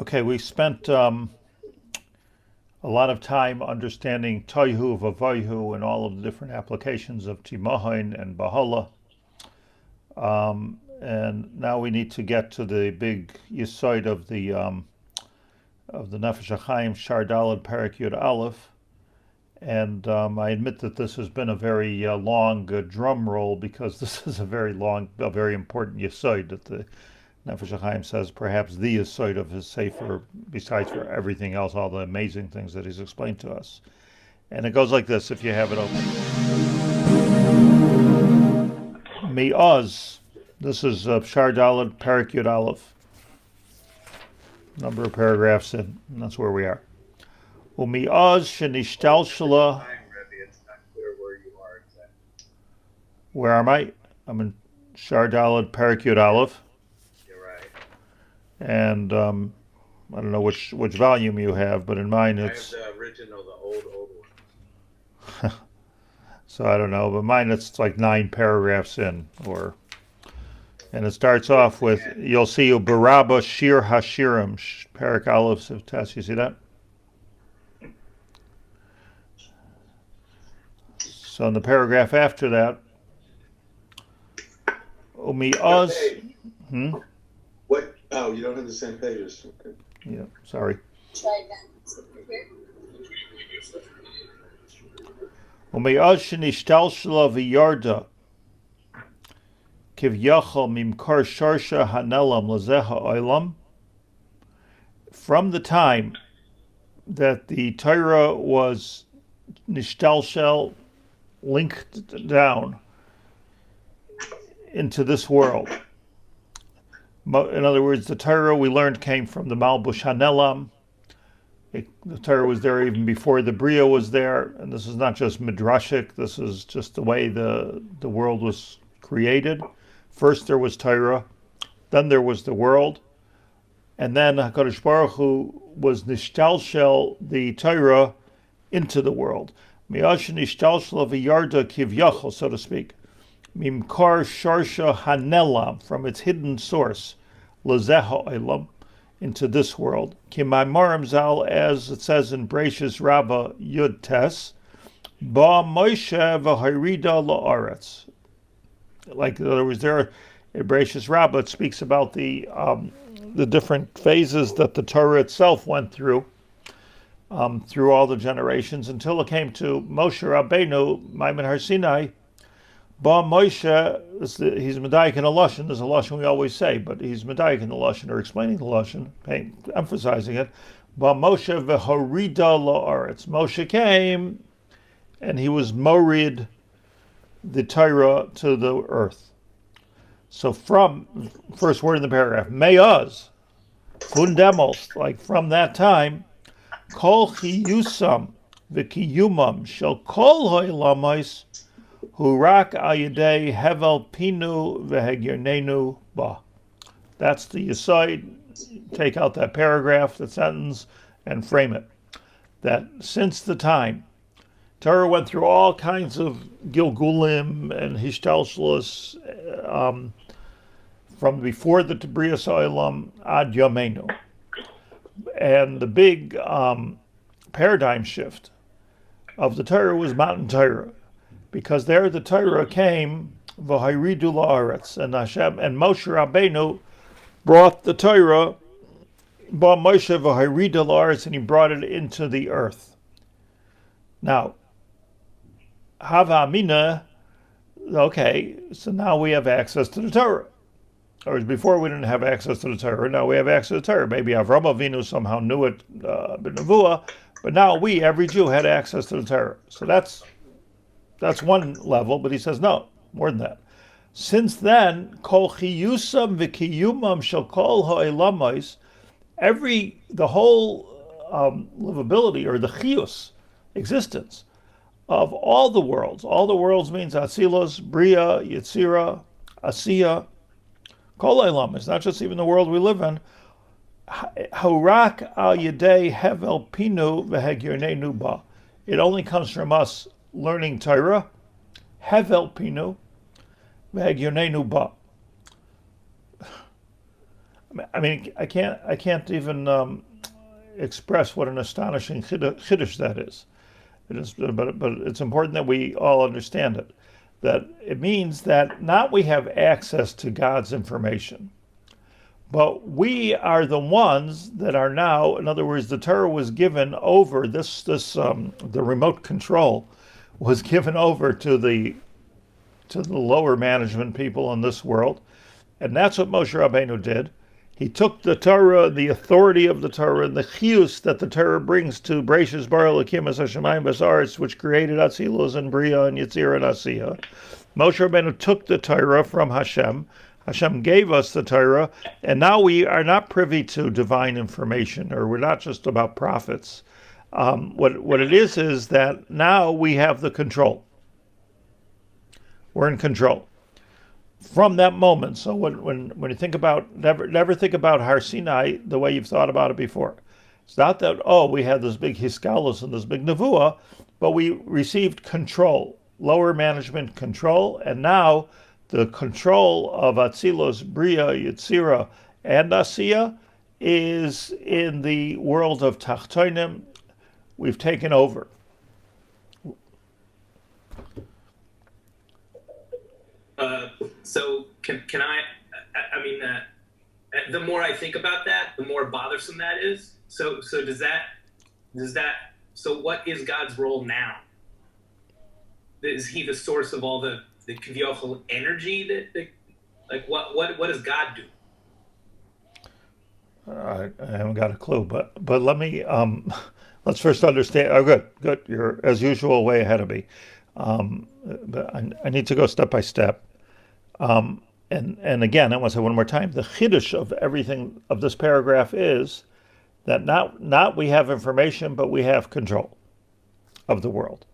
Okay, we spent a lot of time understanding Toihu, Vavoihu, and all of the different applications of Timohin and Bahala. And now we need to get to the big yisoid of the Nefesh Hachaim, Shaar Daled Perek Yud Aleph. And I admit that this has been a very long drum roll, because this is a very important yisoid that the Nefesh Hachaim says perhaps the yisoid of his sefer, besides for everything else, all the amazing things that he's explained to us. And it goes like this, if you have it open. Mi'az, this is Shaar Daled Perek Yud Aleph, number of paragraphs in, and that's where we are. Umi'az shenishtalshala. It's not clear where you are exactly. Where am I? I'm in Shaar Daled Perek Yud Aleph. You're right. And I don't know which volume you have, but in mine it's. I have the original, the old one. So I don't know, but mine it's like 9 paragraphs in, and it starts off with, you'll see Barabba Shir Hashirim, Perek Aleph Sivtes. You see that? So in the paragraph after that, Umi'az. What? Oh, you don't have the same pages. Okay. Yeah, sorry. Try again. Umi'az shenishtalshala v'yarda kivyachal mimkar sharsha hanelam lezeha oilam. From the time that the Torah was nishtalshel, linked down into this world. In other words, the Torah we learned came from the Malbush Hanelam. The Torah was there even before the Bria was there, and this is not just midrashic. This is just the way the world was created. First there was Torah, then there was the world, and then HaKadosh Baruch Hu was nishtalshel the Torah into the world. Mi'ash nishtalshel v'yarda kivyachol, so to speak. Mimkar sharsha hanelam, from its hidden source, lezeha olam, into this world. Kimaimarim zal, as it says in Breishis Rabbah Yud Tes, ba Moshe v'hayrida la'aretz. Like, in other words, there in Breishis Rabbah it speaks about the different phases that the Torah itself went through all the generations, until it came to Moshe Rabbeinu, Maimon Har Sinai. Ba Moshe, he's Medayik in a Lashon. There's a Lashon we always say, but he's Medayik in the Lashon, or explaining the Lashon, emphasizing it. Ba Moshe v'harida la'aretz. Moshe came, and he was morid the Torah to the earth. So from, first word in the paragraph, Me'az, fundemos, like from that time, kol chiyusam v'kiyumam shel kol ha'olamos hurak ayidei hevel pinu v'hegyonenu ba. That's the yisoid. Take out that paragraph, that sentence, and frame it. That since the time Torah went through all kinds of gilgulim and hishtalshlus, from before the Brias Olam ad Yameinu. And the big paradigm shift of the Torah was Mount Torah, because there the Torah came v'hayridu la'aretz, and Hashem and Moshe Rabbeinu brought the Torah, ba Moshe v'hayridu la'aretz, and he brought it into the earth. Now, Hava Amina, okay, so now we have access to the Torah. Or before we didn't have access to the Torah, now we have access to the Torah. Maybe Avram Avinu somehow knew it, b'nevuah, but now we, every Jew, had access to the Torah. So that's one level, but he says no, more than that. Since then, kol chiyusam v'kiyumam shel kol ha'olamos, the whole livability, or the chiyus, existence of all the worlds means Atzilos, Bria, Yetzira, Asiya, Kol Olamis, not just even the world we live in. Hurak al Yedei Hevel Pinu v'Hegyonenu Ba. It only comes from us learning Torah, Hevel Pinu v'Hegyonenu Ba. I mean, I can't even express what an astonishing chiddush that is. It is, but it's important that we all understand it. That it means that not we have access to God's information, but we are the ones that are now. In other words, the Torah was given over the remote control was given over to the lower management people in this world, and that's what Moshe Rabbeinu did. He took the Torah, the authority of the Torah, and the chiyus that the Torah brings to Bereishis bara Kehillas Shivtei Yeshurun, which created Atzilus and Bria and Yetzirah and Asiya. Moshe Rabbeinu took the Torah from Hashem. Hashem gave us the Torah, and now we are not privy to divine information, or we're not just about prophets. What it is that now we have the control. We're in control. From that moment, so when you think about, never think about Har Sinai the way you've thought about it before. It's not that, we had this big hiskalus and this big nevuah, but we received control, lower management control, and now the control of Atzilus, Bria, Yetzirah, and Asiya is in the world of Tachtonim. We've taken over. So can I mean, the more I think about that, the more bothersome that is. So what is God's role now? Is he the source of all the kaviyachol energy that like what does God do? I haven't got a clue, but let me let's first understand. Oh, good. You're as usual way ahead of me. But I need to go step by step. And again, I want to say one more time, the chiddush of everything of this paragraph is that not we have information, but we have control of the world.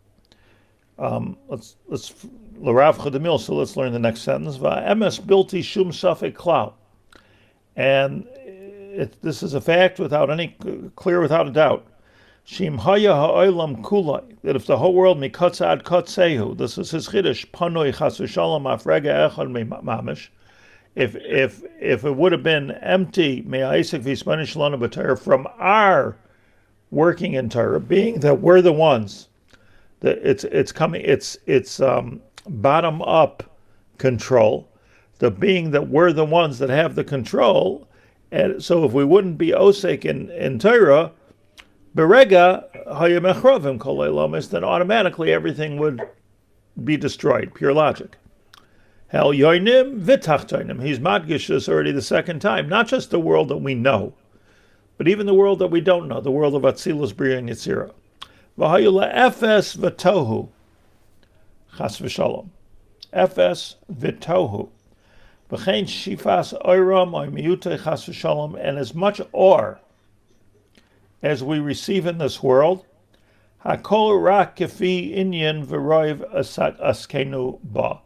Let's l'rav chadamil. So let's learn the next sentence. Va'emes bilti shum safek klal, and this is a fact without a doubt. Shim haya ha'olam kulai, that if the whole world mikatz ad katsehu, this is his chiddush, panoi chas v'shalom afrega echad mamish, if it would have been empty, me'aisik v'ismanish lana b'Torah, from our working in Torah, being that we're the ones that it's bottom up control, the being that we're the ones that have the control, and so if we wouldn't be osek in Torah, Berega hayamechrovim kol elamis, then automatically everything would be destroyed. Pure logic. Hel yoinim v'tachtoinim. He's madgish this already the second time. Not just the world that we know, but even the world that we don't know, the world of Atzilus, Bria, and Yetzirah. V'hayula efes v'tohu. Chas v'shalom. Efes v'tohu. V'chein shifas oiram oy miyute chas v'shalom. And as much ore as we receive in this world, hakol rak kefi inyan v'roiv askenu ba.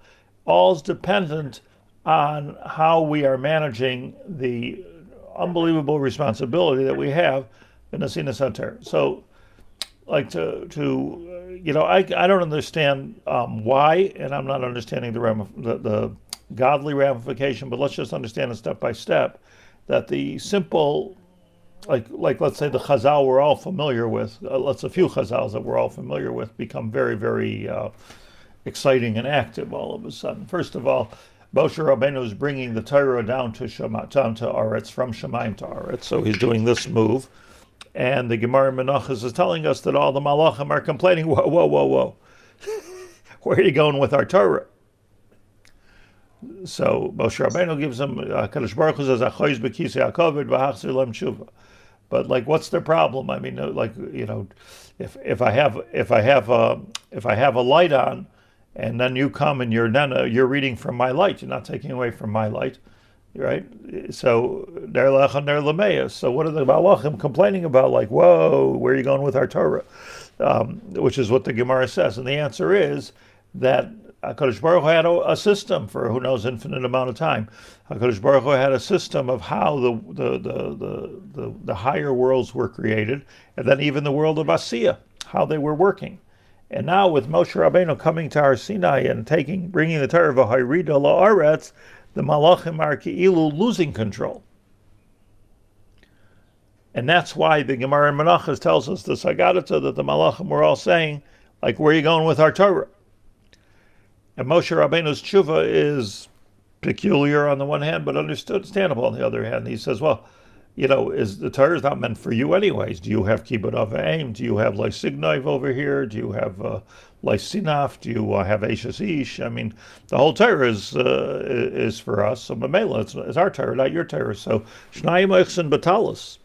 All's dependent on how we are managing the unbelievable responsibility that we have in the Sinas HaTorah. So, like I don't understand why, and I'm not understanding the godly ramification, but let's just understand it step by step, that the simple, like let's say the Chazal we're all familiar with, a few Chazals that we're all familiar with become very, very exciting and active all of a sudden. First of all, Moshe Rabbeinu is bringing the Torah down to Aretz, from Shemaim to Aretz, so he's doing this move. And the Gemara Menachos is telling us that all the Malachim are complaining, whoa. Where are you going with our Torah? So Moshe Rabbeinu gives them, Kadosh Baruch Hu says, Achoyz b'kisei hakavod v'hachzir lem tshuva. But what's the problem? I mean, if I have a light on, and then you come and you're reading from my light, you're not taking away from my light, right? So ner lech and ner lameus. So what are the malachim complaining about? Whoa, where are you going with our Torah? Which is what the Gemara says, and the answer is that HaKadosh Baruch Hu had a system for who knows infinite amount of time. HaKadosh Baruch Hu had a system of how the higher worlds were created, and then even the world of Asiya, how they were working. And now with Moshe Rabbeinu coming to Har Sinai and bringing the Torah v'hayrida la'aretz, the Malachim are ki'ilu losing control. And that's why the Gemara in Menachos tells us this Haggadah that the Malachim were all saying, like, where are you going with our Torah? And Moshe Rabbeinu's tshuva is peculiar on the one hand, but understandable on the other hand. He says, well, is the Torah is not meant for you anyways. Do you have kibbut avim? Do you have lysignov over here? Do you have lysinaf? Do you have eshes ish? I mean, the whole Torah is for us. So Mamela, it's our Torah, not your Torah. So Shnayim Eichsen Batalis.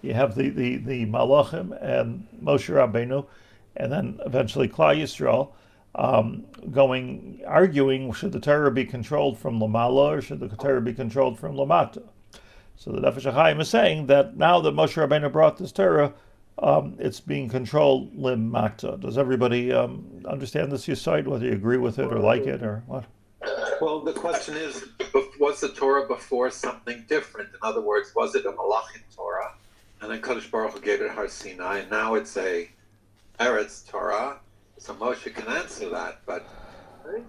You have the Malachim and Moshe Rabbeinu, and then eventually Klal Yisrael, arguing, should the Torah be controlled from Lamala or should the Torah be controlled from Lamata? So the Nefesh Hachaim is saying that now that Moshe Rabbeinu brought this Torah, it's being controlled Limata. Does everybody understand this Yesod, whether you agree with it or like it or what? Well, the question is, was the Torah before something different? In other words, was it a Malachim Torah? And then Kadosh Baruch Hu gave it Har Sinai, and now it's a Eretz Torah. So Moshe can answer that, but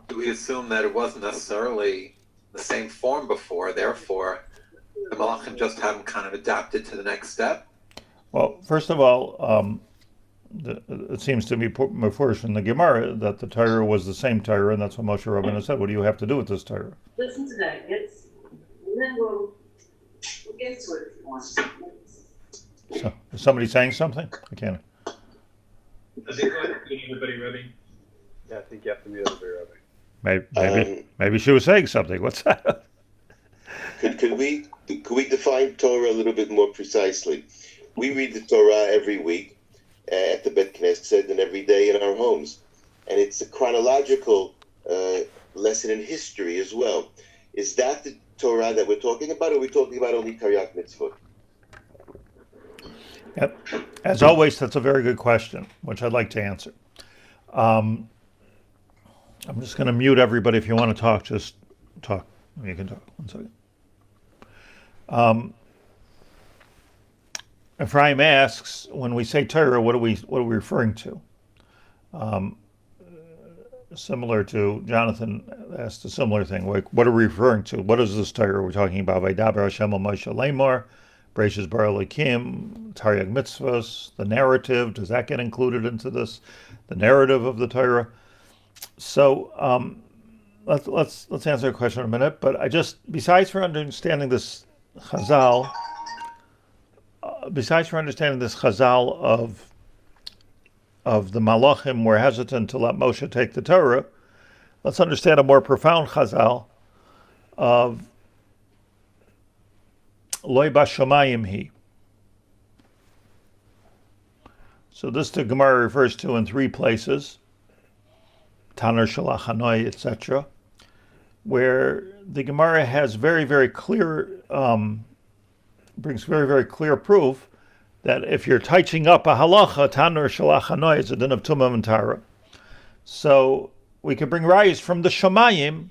do we assume that it wasn't necessarily the same form before, therefore the Malachim just haven't kind of adapted to the next step? Well, first of all, it seems to be first in the Gemara that the Torah was the same Torah, and that's what Moshe Rabbeinu said. What do you have to do with this Torah? Listen to that, and then we'll get to it if you want. So, is somebody saying something? I can't. I think everybody ready. Yeah, I think you have to mute everybody. Maybe she was saying something. What's that? Could we define Torah a little bit more precisely? We read the Torah every week at the Bet Knesset and every day in our homes, and it's a chronological lesson in history as well. Is that the Torah that we're talking about, or are we talking about only Taryag Mitzvot? Yep. As always, that's a very good question, which I'd like to answer. I'm just going to mute everybody. If you want to talk, just talk. You can talk. 1 second. Ephraim asks, when we say Torah, what are we referring to? Similar to Jonathan asked a similar thing. Like, what are we referring to? What is this Torah we're talking about? Vaydaber Hashem al Moshe Lemor, Bereshis Bara Elokim, Taryag Mitzvos, the narrative. Does that get included into this? The narrative of the Torah. So let's answer the question in a minute. But besides for understanding this Chazal of the Malachim were hesitant to let Moshe take the Torah, let's understand a more profound Chazal of Loi Bashamayim Hi. So this the Gemara refers to in 3 places, Taner Shalach Hanoi, etc., where the Gemara has very, very clear, brings very, very clear proof that if you're touching up a halacha, Taner Shalach Hanoi, it's a din of Tumah and Tara. So we could bring rayos from the Shemayim.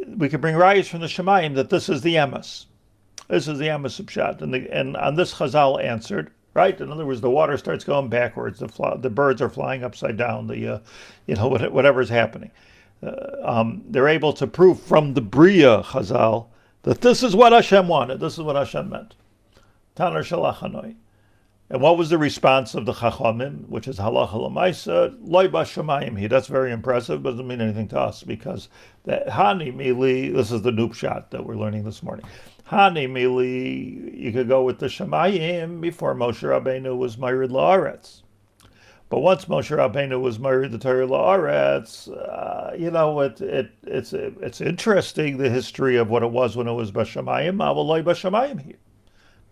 We could bring rayos from the Shemayim that this is the emes. This is the emes of Pshat. And on this Chazal answered, right? In other words, the water starts going backwards. The birds are flying upside down. Whatever is happening. They're able to prove from the Bria Chazal that this is what Hashem wanted. This is what Hashem meant. Taner Shalach Hanoi. And what was the response of the Chachamim, which is halacha l'maisa, loy bashamayim hi? That's very impressive, but doesn't mean anything to us because that hani mili. This is the new pshat that we're learning this morning. Hani mili, you could go with the Shemayim before Moshe Rabbeinu was married la'aretz. But once Moshe Rabbeinu was married the Torah la'aretz, it's interesting the history of what it was when it was bashamayim. Aval loy bashamayim hi.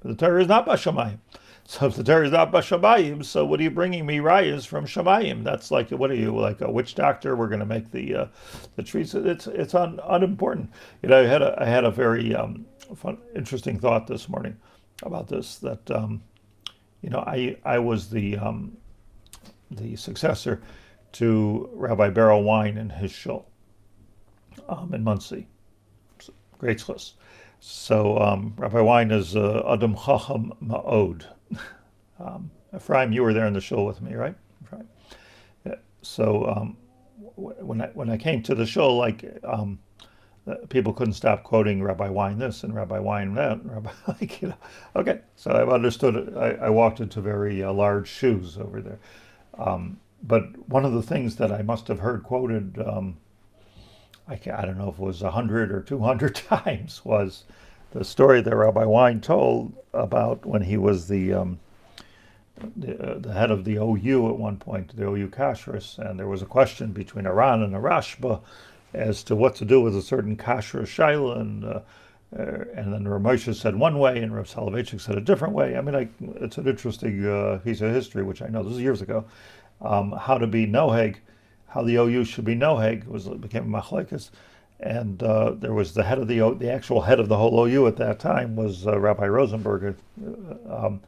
The Torah is not bashamayim. So if the Torah is not bashamayim, so what are you bringing me rayas from shamayim? That's like, what are you, like a witch doctor? We're going to make the trees. It's unimportant. I had a very fun, interesting thought this morning about this. That I was the successor to Rabbi Beryl Wein in his shul in Muncie. Great schluss. So Rabbi Wein is Adam Chacham Ma'od. Ephraim, you were there in the shul with me, right? Ephraim. Yeah. So when I came to the shul, people couldn't stop quoting Rabbi Wein this and Rabbi Wein that, and Rabbi Okay, so I've understood it. I walked into very large shoes over there. But one of the things that I must have heard quoted, I don't know if it was 100 or 200 times, was the story that Rabbi Wein told about when he was the head of the OU at one point, the OU Kashrus, and there was a question between Iran and a Rashba as to what to do with a certain Kashrus Shaila, and then Rav Moshe said one way and Rav Soloveitchik said a different way. I mean, it's an interesting piece of history, which I know, this is years ago, how to be Noheg, how the OU should be Noheg, became a machlekes. And there was the head of the actual head of the whole OU at that time was Rabbi Rosenberg. So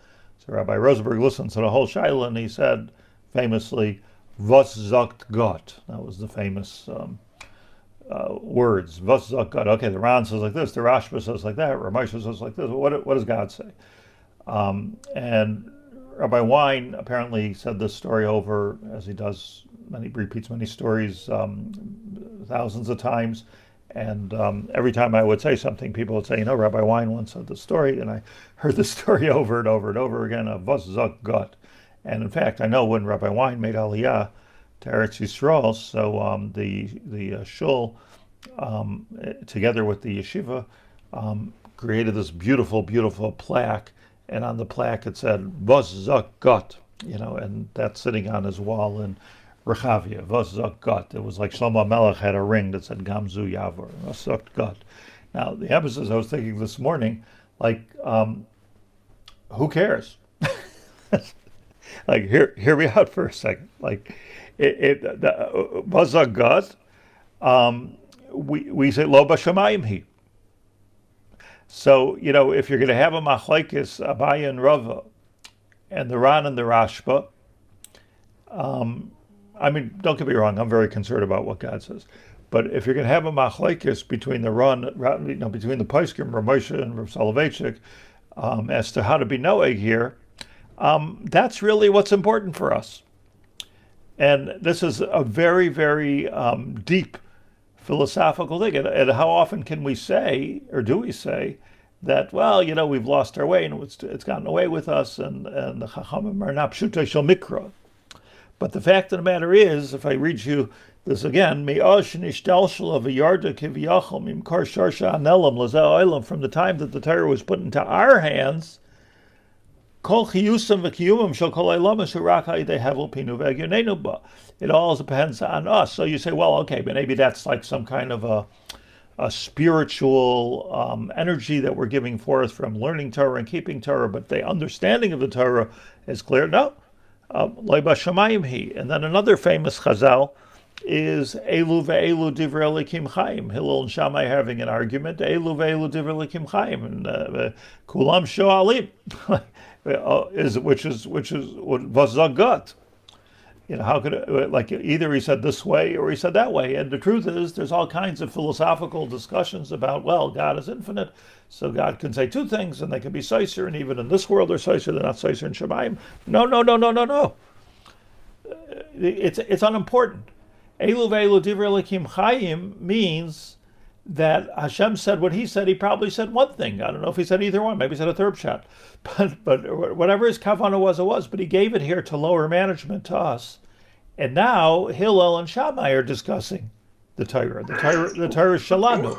Rabbi Rosenberg listened to the whole Shaila, and he said famously, "Was sagt Gott?" That was the famous words. "Was sagt Gott?" Okay, the Ran says like this, the Rashba says like that, Rav Moshe says like this. What does God say? And Rabbi Wein apparently said this story over, as he does, repeats many stories thousands of times. And every time I would say something, people would say, Rabbi Wein once said the story, and I heard the story over and over and over again of Was sagt Gott. And in fact, I know when Rabbi Wein made Aliyah to Eretz Yisrael, so the shul, together with the yeshiva, created this beautiful, beautiful plaque, and on the plaque it said Was sagt Gott, and that's sitting on his wall in Rechavia, Was sagt Gott. It was like Shlomo Melech had a ring that said Gamzu Yavor, Was sagt Gott. Now, the emphasis I was thinking this morning, who cares? Hear me out for a second. Was sagt Gott, we say Lo b'shamayim hi. So, if you're going to have a machlekes, Abaye and Rava, and the Ran and the Rashba, don't get me wrong, I'm very concerned about what God says. But if you're going to have a machlekes between the between the Poskim, Rav Moshe and Rav Soloveitchik, as to how to be noeg here, that's really what's important for us. And this is a very, very deep philosophical thing. And how often can we say, or do we say, that, we've lost our way and it's gotten away with us, and the Chachamim are not pshutei shel mikra. But the fact of the matter is, if I read you this again, from the time that the Torah was put into our hands, it all depends on us. So you say, well, okay, but maybe that's like some kind of a spiritual energy that we're giving forth from learning Torah and keeping Torah, but the understanding of the Torah is clear. No. And then another famous chazal is Elu ve'elu divrei Elokim Chaim. Hillel and Shammai having an argument. Elu ve'elu divrei Elokim Chaim, and Kulam shoalim, which is was sagt Gott. How could it, either he said this way or he said that way? And the truth is, there's all kinds of philosophical discussions about, God is infinite, so God can say two things, and they can be Seiser, and even in this world they're Seiser, they're not Seiser in Shemayim. No. It's unimportant. Elu ve'elu divrei Elokim Chaim means that Hashem said what he said. He probably said one thing. I don't know if he said either one. Maybe he said a third shot. But whatever his kavanah was, it was. But he gave it here to lower management, to us. And now Hillel and Shammai are discussing the Torah. The Torah is Shalanu.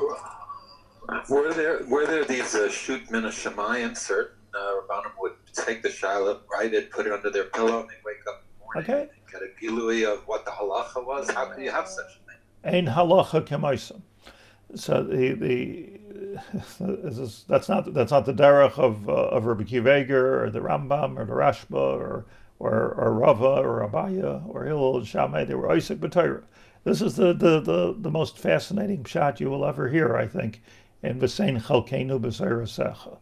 Were there these shoot min Shemayim? Certain Rabbanim would take the shiloh, write it, put it under their pillow, and they wake up in the morning and get a gilui of what the halacha was. How can you have such a thing? Ein halacha k'maisam. So that's not the derech of Rabbi Akiva Haber or the Rambam or the Rashba or Rava or Abaye or Hillel and Shammai. They were Isaac b'Torah. This is the most fascinating pshat you will ever hear, I think, in V'sein chalkeinu b'seirasecha.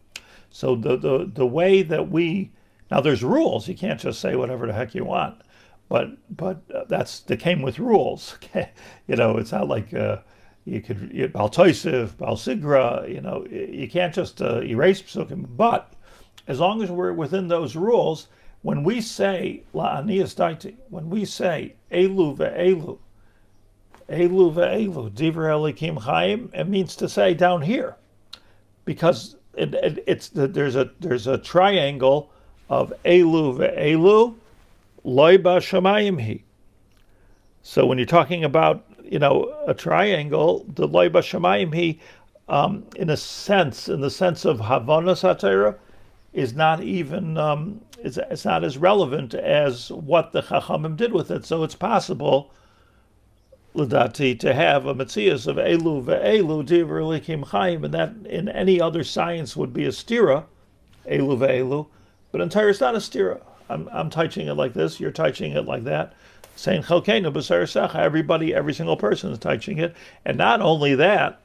So the way that now there's rules. You can't just say whatever the heck you want, but that came with rules. It's not like. You could Bal Toisif, Bal Sigra, you can't just erase psukim. But as long as we're within those rules, when we say La'aniyas Daiti, when we say Elu ve'elu, Elu ve'elu, Divrei Elikim Chaim, it means to say down here, because there's a triangle of Elu ve'elu, Loi b'shamayim hi. So when you're talking about a triangle, the Loi b'shamayim hi, in the sense of Havanas HaTorah, is not even it's not as relevant as what the Chachamim did with it. So it's possible, l'dati, to have a metzias of Elu ve'elu Divrei Elikim Chaim, and that in any other science would be a stira, Elu ve'elu, but in Torah it's not a stira. I'm touching it like this, you're touching it like that, saying Chalkeinu b'sar secha, everybody, every single person is touching it, and not only that,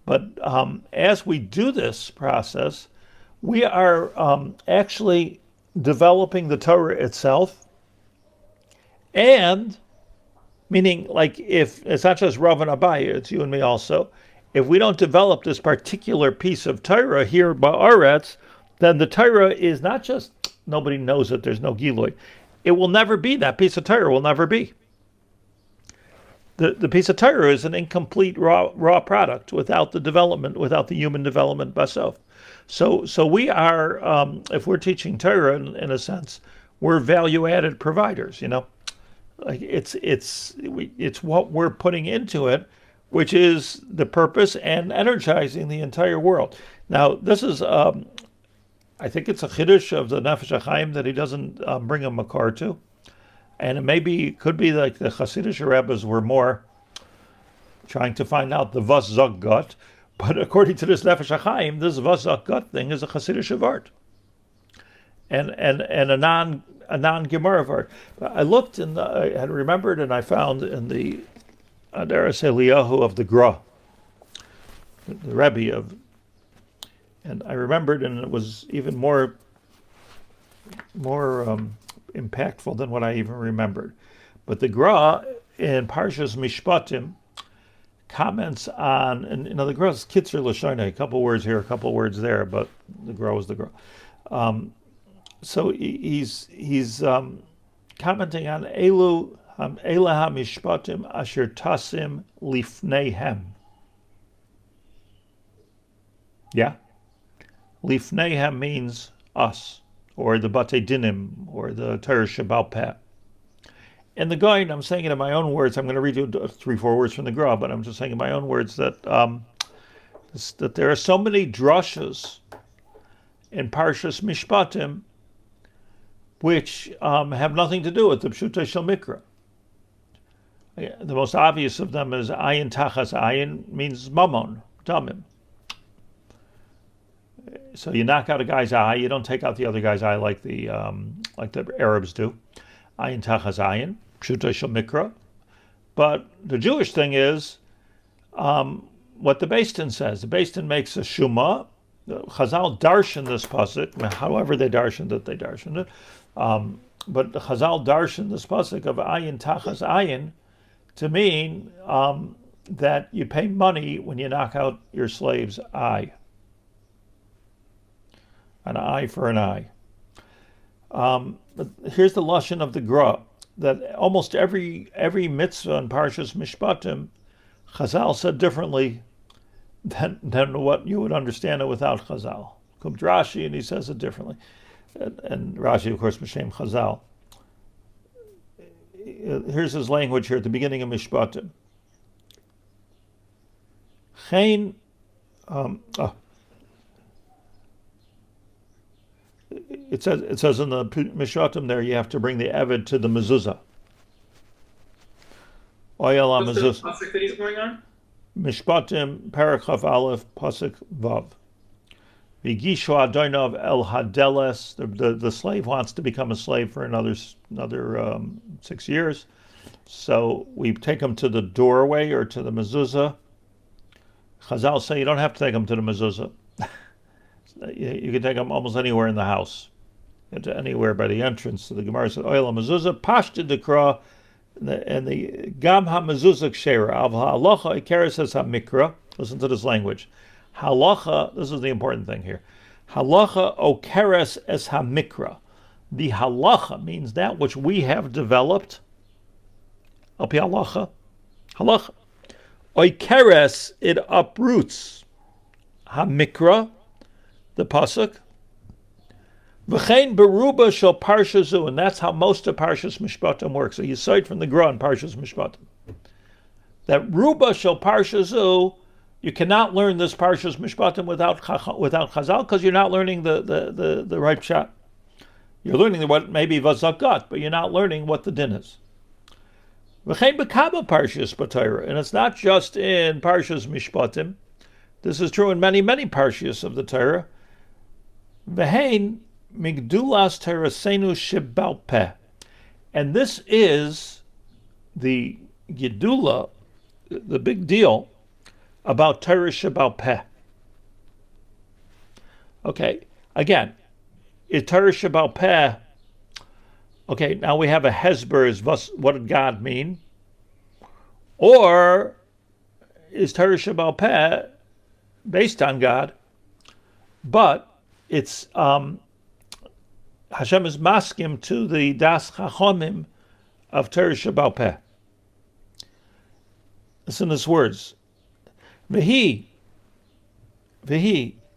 but as we do this process, we are actually developing the Torah itself, and meaning, like, if it's not just Rav and Abaye, it's you and me also, if we don't develop this particular piece of Torah here ba'aretz, then the Torah is not just nobody knows it, there's no Gilui. It will never be, that piece of Torah will never be. The piece of Torah is an incomplete raw product without the development, without the human development basof. So we are, if we're teaching Torah in a sense, we're value-added providers. Like it's what we're putting into it, which is the purpose and energizing the entire world. Now this is, I think it's a chiddush of the Nefesh Hachaim that he doesn't bring a makar to. And it could be like the Hasidic Rebbes were more trying to find out the was zog gut, but according to this Nefesh Hachaim, this was zog gut thing is a Hasidic art, and a non-Gemara art. I looked and I had remembered, and I found in the Adaras Eliyahu of the Gra, the Rebbe of, and I remembered, and it was even more impactful than what I even remembered. But the Gra in Parshas Mishpatim comments on, and the Gra is Kitzer L'Shonei, a couple words here, a couple words there, but the Gra was the Gra. So he's commenting on Elu HaMishpatim Asher Tasim Lifneihem. Yeah? Lifneihem means us, or the Batei Dinim, or the Torah Shabbal Peh. And the Goyin, I'm saying it in my own words, I'm going to read you 3-4 words from the Gra, but I'm just saying in my own words that that there are so many drushes in Parshas Mishpatim which have nothing to do with the Pshutei Shel Mikra. The most obvious of them is Ayin Tachas Ayin means Mammon, Damim. So you knock out a guy's eye, you don't take out the other guy's eye like the Arabs do. Ayin Tachas Ayin, Pshutei Shel Mikra. But the Jewish thing is what the Beis Din says. The Beis Din makes a Shuma. Chazal darshan this pasuk, however they darshaned it. But the Chazal darshan this pasuk of Ayin Tachas Ayin to mean that you pay money when you knock out your slave's eye. An eye for an eye. But here's the lashon of the Gra, that almost every mitzvah in Parshas Mishpatim, Chazal said differently than what you would understand it without Chazal. Comes Rashi and he says it differently, and Rashi, of course, B'Shem Chazal. Here's his language here at the beginning of Mishpatim. Chain. It says in the Mishpatim there you have to bring the Eved to the mezuzah. Oyel What's the mezuzah. pasuk that he's going on? Mishpatim Parachav Aleph Pasuk Vav. Vigishu Adonov El Hadeles. The slave wants to become a slave for another 6 years, so we take him to the doorway or to the mezuzah. Chazal say you don't have to take him to the mezuzah. You can take him almost anywhere in the house, anywhere by the entrance to the Gemara. Said Oyel mezuzah Pashta Dekra. And the Gam HaMezuzah Kshera Av HaHalacha Ikeres Es HaMikra. Listen to this language. Halacha, this is the important thing here. Halacha Okeres Es HaMikra. The halacha means that which we have developed Al pi halacha. Halacha. Oikeres, it uproots. Hamikra, the pasuk. V'chein beruba shel parsha zu, and that's how most of Parshas Mishpatim works. So you cite from the Gra in Parshas Mishpatim. That ruba shel parsha zu, you cannot learn this Parshas Mishpatim without Chazal, because you're not learning the right shot. You're learning what maybe vazakat, but you're not learning what the din is. V'chein bekama Parshas b'Torah, and it's not just in Parshas Mishpatim. This is true in many, many Parshas of the Torah. V'chein Migdulas terasenu shebal peh, and this is the gedula, the big deal about Torah shebal peh. Okay, again, is Torah shebal peh? Okay, now we have a hesber. What did God mean? Or is Torah shebal peh based on God, but it's Hashem is maskim to the das chachomim of Torah shebal peh. Listen to his words. V'hi,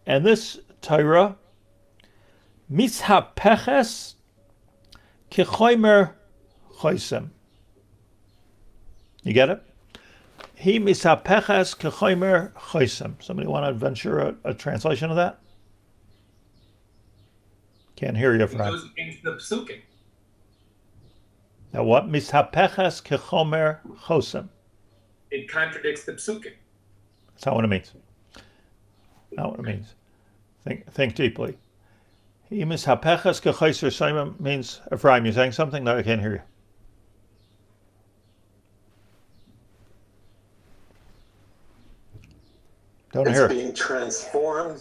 and this Torah, mishapeches kechomer choisem. You get it? He mishapeches kechomer choisem. Somebody want to venture a translation of that? Can't hear you, Frank. It goes against the psukim. Now what? Mishapeches kechomer chosem. It contradicts the psukim. That's not what it means. Not what it means. Think deeply. He mishapeches kechoser soimim means, Ephraim, you saying something? No, I can't hear you. Don't hear it. It's being transformed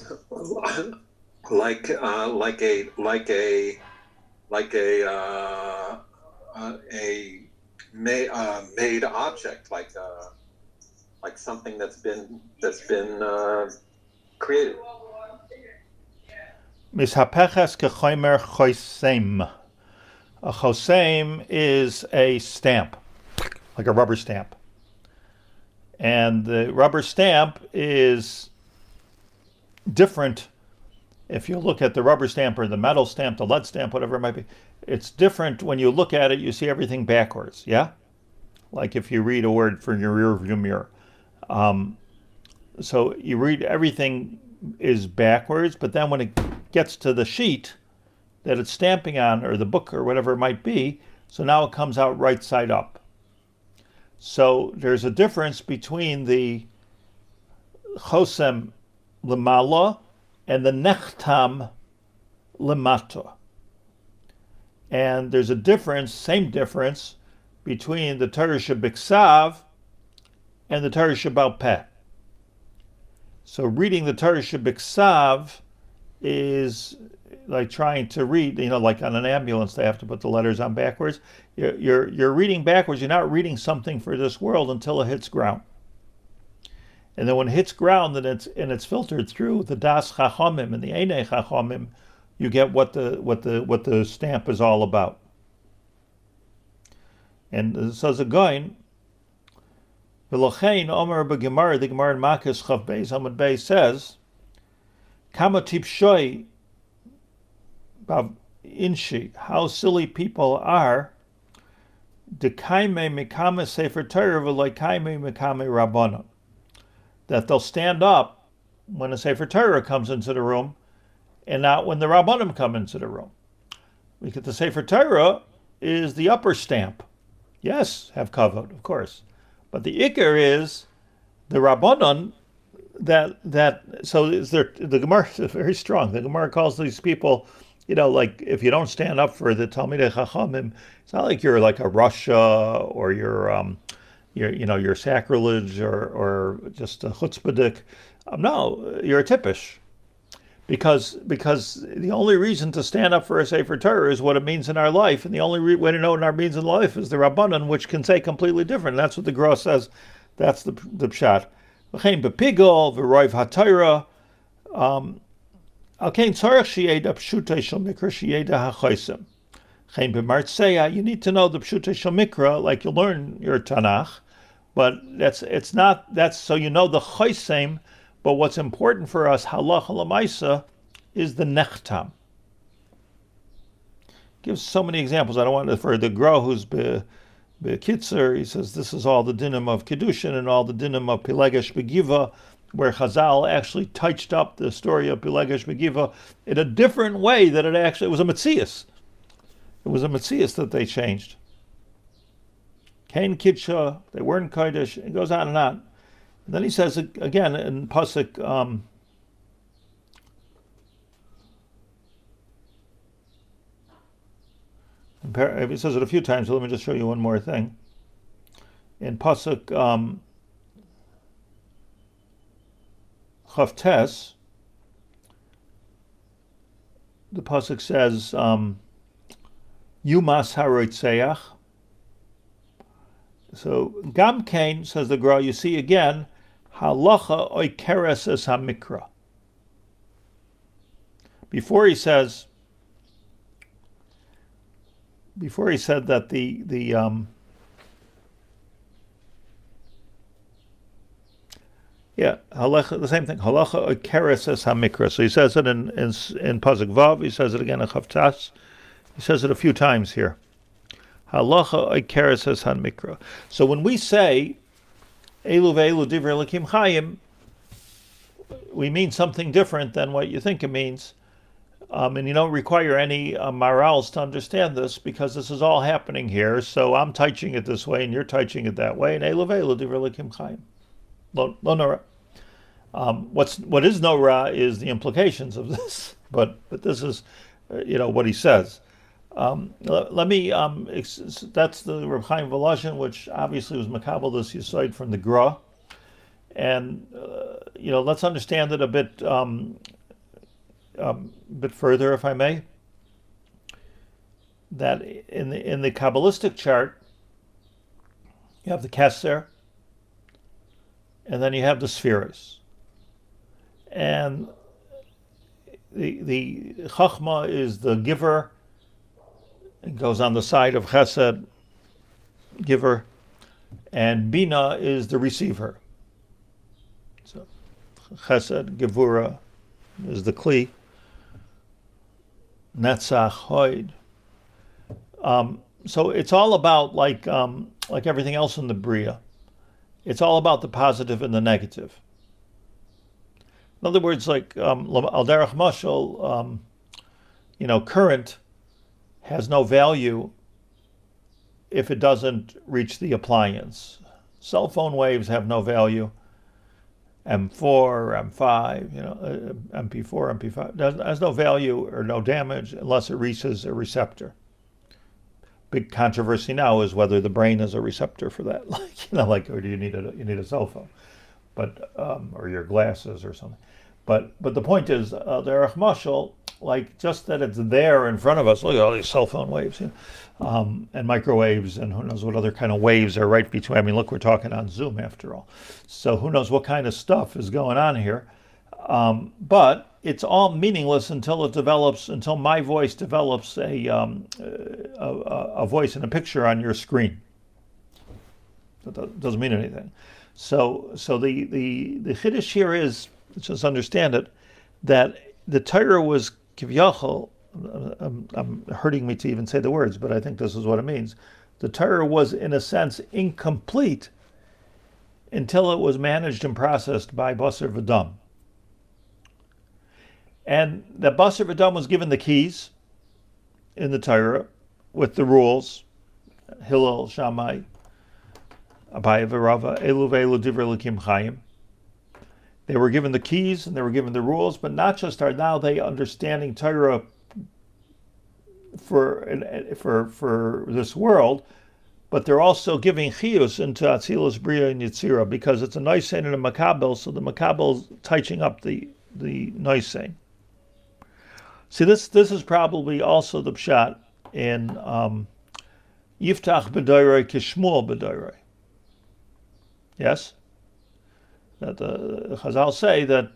like a made object, like something that's been created. Mishapeches kechomer choisem. A chosem is a stamp, like a rubber stamp. And the rubber stamp is different. If you look at the rubber stamp or the metal stamp, the lead stamp, whatever it might be, it's different. When you look at it, you see everything backwards, yeah? Like if you read a word for your rear view mirror. So you read, everything is backwards, but then when it gets to the sheet that it's stamping on, or the book or whatever it might be, so now it comes out right side up. So there's a difference between the chosem lemala and the nechtam lemata. And there's a difference, same difference, between the Torah shebiksav and the Torah shebal peh. So reading the Torah shebiksav is like trying to read, like on an ambulance, they have to put the letters on backwards. You're reading backwards. You're not reading something for this world until it hits ground. And then when it hits ground and it's filtered through the das chachomim and the einei chachomim, you get what the stamp is all about. And so the Goin, v'lochein omer b'gemara, the Gemara in Makos Chav Beis Amud Beis says, kama tipshoi bav inshi, how silly people are, dekaime mikame sefer Torah v'loikaime mikame rabbanon, that they'll stand up when a sefer Torah comes into the room, and not when the rabbanim come into the room. Because the sefer Torah is the upper stamp. Yes, have kavod, of course, but the ikar is the rabbanon. So is there? The Gemara is very strong. The Gemara calls these people, like if you don't stand up for the Talmidei Chachamim, it's not like you're like a Russia or you're sacrilege or just a chutzpahdik. No, you're a tippish. Because the only reason to stand up for a Sefer Torah is what it means in our life, and the only way to know what it means in life is the Rabbanan, which can say completely different. And that's what the Gra says. That's the pshat. V'chein bepigol v'roiv ha'Torah al kein tzarich sheyeda pshutei shel mikra sheyeda ha'choisem. Chen b'martzeya, you need to know the Pshutei Shel Mikra, like you learn your Tanakh, but it's not, that's so you know the Chosem, but what's important for us, halacha l'maisa, is the nechtam. Gives so many examples. I don't want to, for the Gra who's Bekitzer, he says this is all the dinim of Kedushin and all the dinim of Pilegesh Begiva, where Chazal actually touched up the story of Pilegesh Begiva in a different way that it was a Metzias. It was a Metzias that they changed. Kain Kitsha, they weren't Kodesh, it goes on and on. And then he says again in Pasuk, he says it a few times, so let me just show you one more thing. In Pasuk Chavtes, the Pasuk says, Yumas haroitzeach. So Gam Kain, says the Gra, you see again, halacha oikeres es hamikra. Before he said that the halacha, the same thing, halacha oikeres es hamikra. So he says it in Pasuk Vav, he says it again in Chavtas, he says it a few times here. Halacha oikeres es hamikra. So when we say Elu ve'elu divrei Elokim Chayim, we mean something different than what you think it means. And you don't require any morals to understand this, because this is all happening here. So I'm teaching it this way, and you're teaching it that way. And Elu ve'elu divrei Elokim Chayim. Lo nora. What is nora is the implications of this, but this is, what he says. Let me. That's the Reb Chaim Volozhin, which obviously was makabel this yisoid from the Gra, and let's understand it a bit further, if I may. That in the Kabbalistic chart, you have the Keser, and then you have the spheres, and the Chachma is the giver. It goes on the side of Chesed, giver, and Bina is the receiver. So Chesed, Gevura is the Kli, Netzach, Hoid. So it's all about, like everything else in the Bria, it's all about the positive and the negative. In other words, like Al Derech Mashal, current has no value if it doesn't reach the appliance. Cell phone waves have no value. M4, M5, MP4, MP5 has no value or no damage unless it reaches a receptor. Big controversy now is whether the brain is a receptor for that. Or do you need a cell phone, but or your glasses or something. But the point is, the Erech Mashal, just that it's there in front of us. Look at all these cell phone waves, and microwaves, and who knows what other kind of waves are right between. I mean, look, we're talking on Zoom after all. So who knows what kind of stuff is going on here. But it's all meaningless until my voice develops a voice and a picture on your screen. That doesn't mean anything. So the Chiddush here is, just understand it, that the Torah was Kivyachol. I'm hurting me to even say the words, but I think this is what it means. The Torah was, in a sense, incomplete until it was managed and processed by Basar V'Dam. And that Basar V'Dam was given the keys in the Torah with the rules, Hillel, Shammai, Abaye v'Rava, Elu ve'elu divrei Elokim Chayim. They were given the keys and they were given the rules, but not just are now they understanding Torah for this world, but they're also giving chiyus into Atzilus, Bria, and Yitzira, because it's a noisein and a makabel, so the makabel's touching up the noisein. See, this is probably also the pshat in Yiftach b'doiroi kishmuel b'doiroi. Yes? That the Chazal say that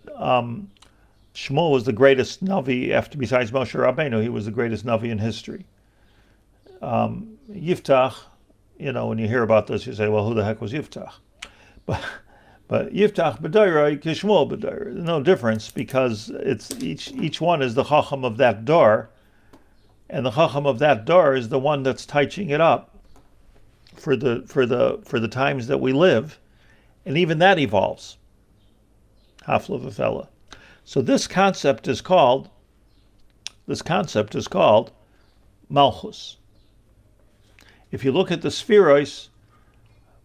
Shmuel was the greatest Navi besides Moshe Rabbeinu. He was the greatest Navi in history. Yiftach, when you hear about this, you say, well, who the heck was Yiftach? But Yiftach b'dayroi kishmol b'dayroi. There's no difference because it's each one is the chacham of that door, and the chacham of that door is the one that's touching it up for the times that we live, and even that evolves. Hafla v'fela. So this concept is called Malchus. If you look at the Spherois,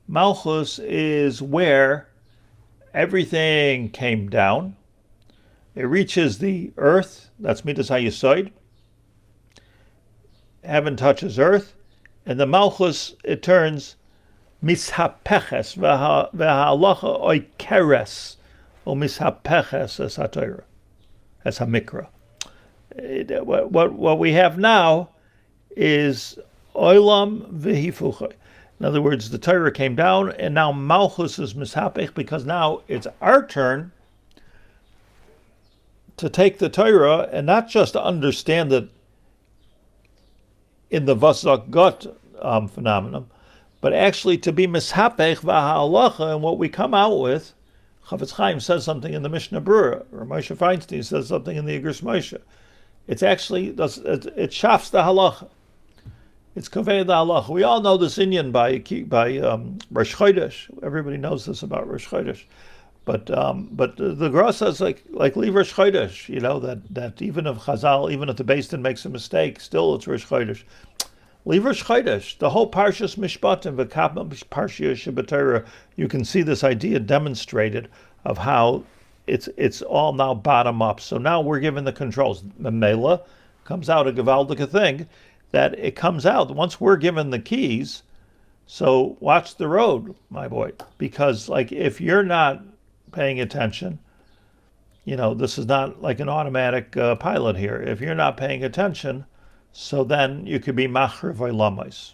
Malchus is where everything came down. It reaches the earth, that's Midas HaYesod. Heaven touches earth, and the Malchus, it turns mishapeches, v'ha'alacha oikeres, o mishapeches es HaTorah, as HaMikra. What we have now is olam v'hifuchai. In other words, the Torah came down, and now Malchus is mishapech, because now it's our turn to take the Torah and not just to understand it in the Vasach Got phenomenon, but actually to be mishapech v'ha'alacha, and what we come out with. Chafetz Chaim says something in the Mishnah Berurah, or Moshe Feinstein says something in the Igros Moshe. It's actually, it shafts the halacha. It's kaveh the halacha. We all know this Inyan by Rosh Chodesh. Everybody knows this about Rosh Chodesh. But the Gra says like leave Rosh Chodesh. That even if Chazal, even if the Beis Din makes a mistake, still it's Rosh Chodesh. Leave Rosh Chodesh. The whole Parshas Mishpatim v'Kabel Parshas Shabbat, you can see this idea demonstrated of how it's all now bottom up. So now we're given the controls. Memela comes out a gewaldige thing that it comes out once we're given the keys. So watch the road, my boy, because if you're not paying attention, this is not like an automatic pilot here. If you're not paying attention, so then you could be machriv olamos.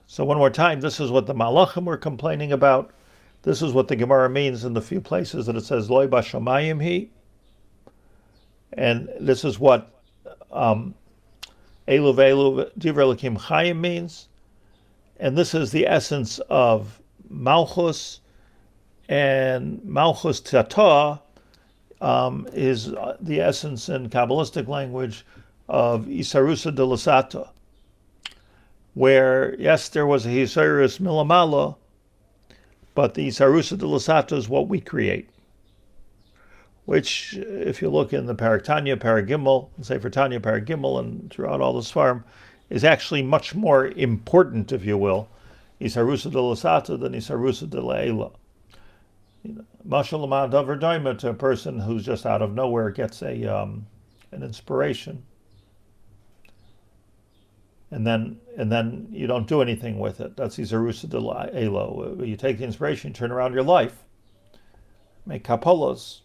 So one more time, this is what the Malachim were complaining about. This is what the Gemara means in the few places that it says loy bashamayim hi, and this is what elu ve'elu divrei Elokim chayim means, and this is the essence of Malchus, and Malchus Tata is the essence in Kabbalistic language of Isarusa de Lasata, where yes, there was a Hisarus Milamala, but the Isarusa de Lasata is what we create, which, if you look in the Parak Tanya, Parak Gimel, Sefer Tanya, Parak Gimel, and throughout all this farm, is actually much more important, if you will, Isarusa de Lasata than Isarusa de La'ela. Mashal Ma'adavar Daima, to a person who's just out of nowhere gets an inspiration, and then you don't do anything with it. That's Isarusa de La'ela. You take the inspiration, turn around your life, make kapolas.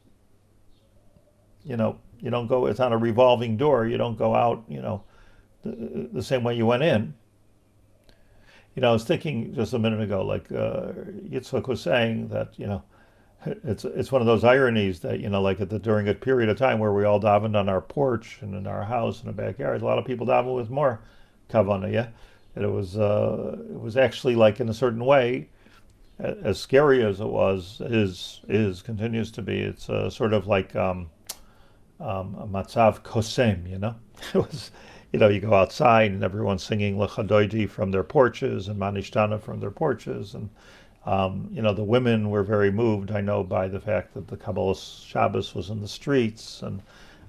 You don't go. It's on a revolving door. You don't go out. The same way you went in. I was thinking just a minute ago, like Yitzchak was saying that it's one of those ironies that during a period of time where we all davened on our porch and in our house in the backyard, a lot of people davened with more kavanah. Yeah, and it was actually like in a certain way, as scary as it was, continues to be. It's sort of like a matzav kosem. It was. You go outside and everyone's singing Lechadoidi from their porches and Manishtana from their porches. And, the women were very moved, I know, by the fact that the Kabbalah Shabbos was in the streets. And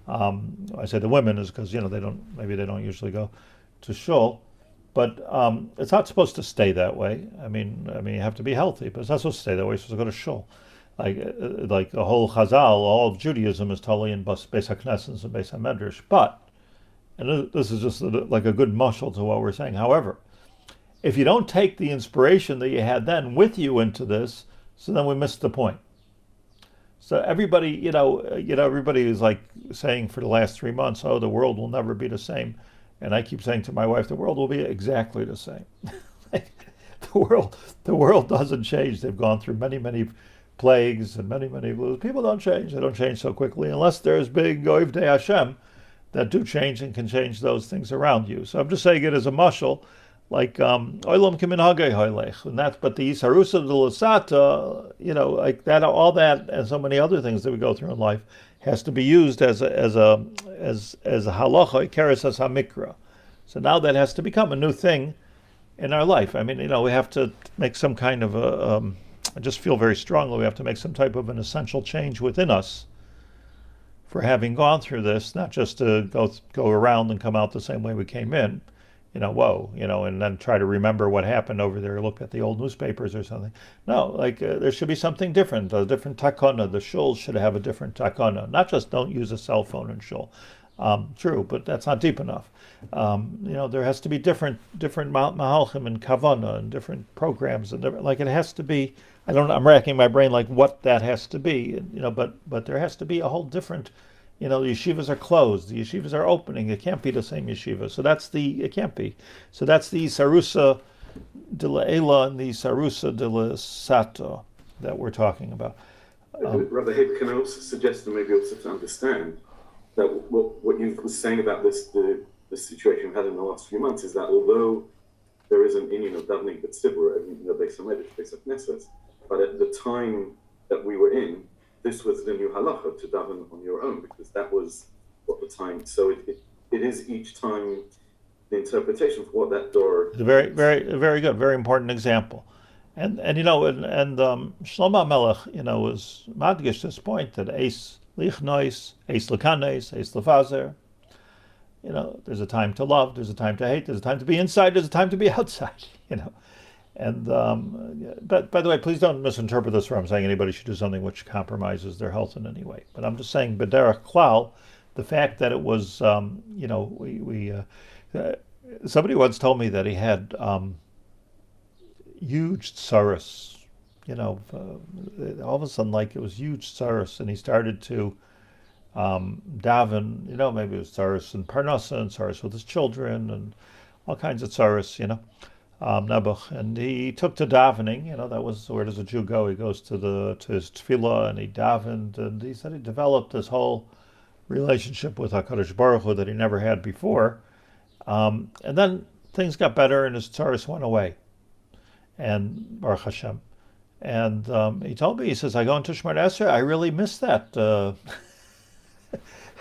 I say the women is because, they don't usually go to shul. But it's not supposed to stay that way. I mean, you have to be healthy, but it's not supposed to stay that way. You're supposed to go to shul. Like the whole Chazal, all of Judaism is totally in Beis HaKnesses and Beis HaMedrash. But and this is just like a good mashal to what we're saying. However, if you don't take the inspiration that you had then with you into this, so then we miss the point. So everybody, everybody is like saying for the last 3 months, oh, the world will never be the same. And I keep saying to my wife, the world will be exactly the same. The world doesn't change. They've gone through many, many plagues and many, many blues. People don't change. They don't change so quickly unless there's big Oivdei Hashem, that do change and can change those things around you. So I'm just saying it as a mashal, like olam kiminhagei hoylech, and that's but the isarusa de lasata, like that, all that, and so many other things that we go through in life has to be used as a halacha ikeres as hamikra. So now that has to become a new thing in our life. I mean, we have to make some kind of I just feel very strongly we have to make some type of an essential change within us for having gone through this, not just to go around and come out the same way we came in, and then try to remember what happened over there, look at the old newspapers or something. No, like there should be something different, a different takana. The shul should have a different takana, not just don't use a cell phone in shul. True, but that's not deep enough. There has to be different mahalchim and kavana and different programs, and like it has to be. I'm racking my brain like what that has to be, but there has to be a whole different. The yeshivas are closed, the yeshivas are opening. It can't be the same yeshiva. So it can't be. So that's the sarusa de la ela and the sarusa de la sato that we're talking about. Rabbi Haber, can I also suggest, and maybe also to understand, that what you were saying about the situation we've had in the last few months is that although there is an inyan of davening but sibur, based on Medish, based on Knesset, but at the time that we were in, this was the new halacha to daven on your own, because that was what the time. So it is each time the interpretation for what that door. It's a very, very, very good, very important example, and Shlomo Melech, was madgish this point that eis lichnois, eis lekanes, eis lefazer. There's a time to love, there's a time to hate, there's a time to be inside, there's a time to be outside. And but by the way, please don't misinterpret this where I'm saying anybody should do something which compromises their health in any way. But I'm just saying, b'derech klal, the fact that it was, somebody once told me that he had huge tsaros, all of a sudden, like it was huge tsaros, and he started to daven, maybe it was tsaros and parnasa and tsaros with his children and all kinds of tsaros, Nebuch, and he took to davening. That was, where does a Jew go? He goes to his tefillah and he davened, and he said he developed this whole relationship with HaKadosh Baruch Hu that he never had before. And then things got better, and his tzaros went away. And Baruch Hashem. And he told me, he says, I go into Shemar Esrei, I really miss that.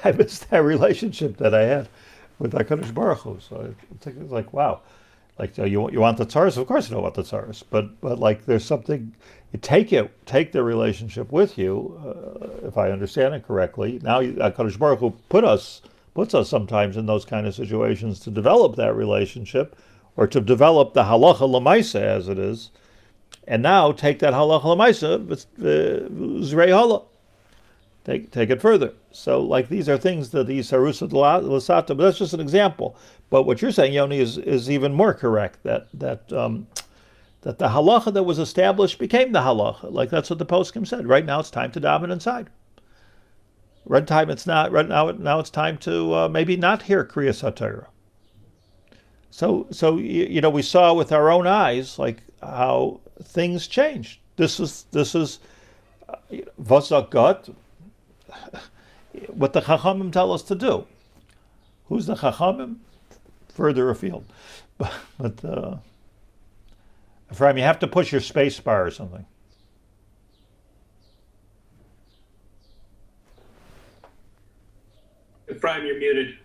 I miss that relationship that I had with HaKadosh Baruch Hu. So I think it's like, wow. Like, you want the tzaros? Of course you don't want the tzaros. But like, there's something, you take the relationship with you, if I understand it correctly. Now, HaKadosh Baruch Hu puts us sometimes in those kind of situations to develop that relationship, or to develop the halacha l'maisa as it is, and now take that halacha l'maisa, zrei hala. Take it further. So, like, these are things that the sarusa l'sata, but that's just an example. But what you're saying, Yoni, is even more correct. That the halacha that was established became the halacha. Like, that's what the poskim said. Right now, it's time to daven inside. Right time, it's not. Right now, it's time to maybe not hear Kriyas HaTorah. So we saw with our own eyes, like, how things changed. This is Vazagat. What the Chachamim tell us to do. Who's the Chachamim? Further afield. But Ephraim, you have to push your space bar or something. Ephraim, you're muted.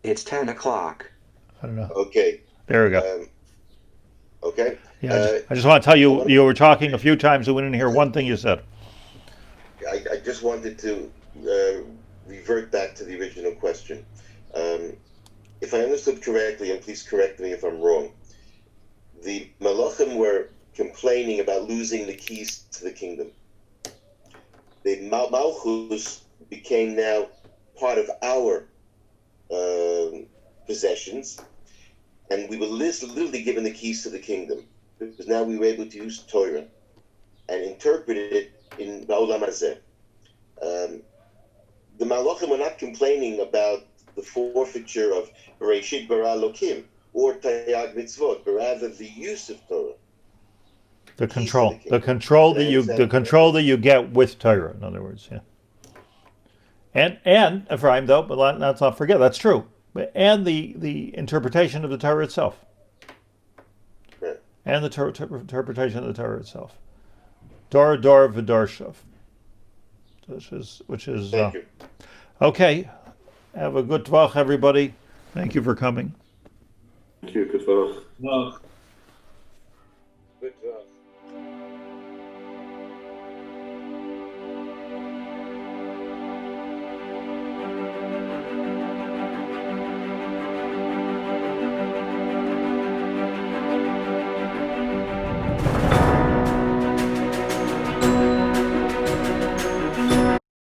It's 10 o'clock. I don't know. Okay. There we go. Okay. Yeah, I just want to tell you, you were talking a few times and we didn't hear one thing you said. I just wanted to revert back to the original question. If I understood correctly, and please correct me if I'm wrong, the Malachim were complaining about losing the keys to the kingdom. The Malchus became now part of our possessions, and we were literally given the keys to the kingdom, because now we were able to use Torah and interpret it in Ba'olam Hazeh. The Malachim were not complaining about the forfeiture of Bereshit Bara Lokim or Tayag Mitzvot, but rather the use of Torah. The control that you get with Torah, in other words, yeah. And Ephraim, though, but let's not forget that's true. And the interpretation of the Torah itself, and the interpretation of the Torah itself, Dor v'Darshav, which is Thank you. Okay. Have a good Tvach, everybody. Thank you for coming. Thank you, good. Well,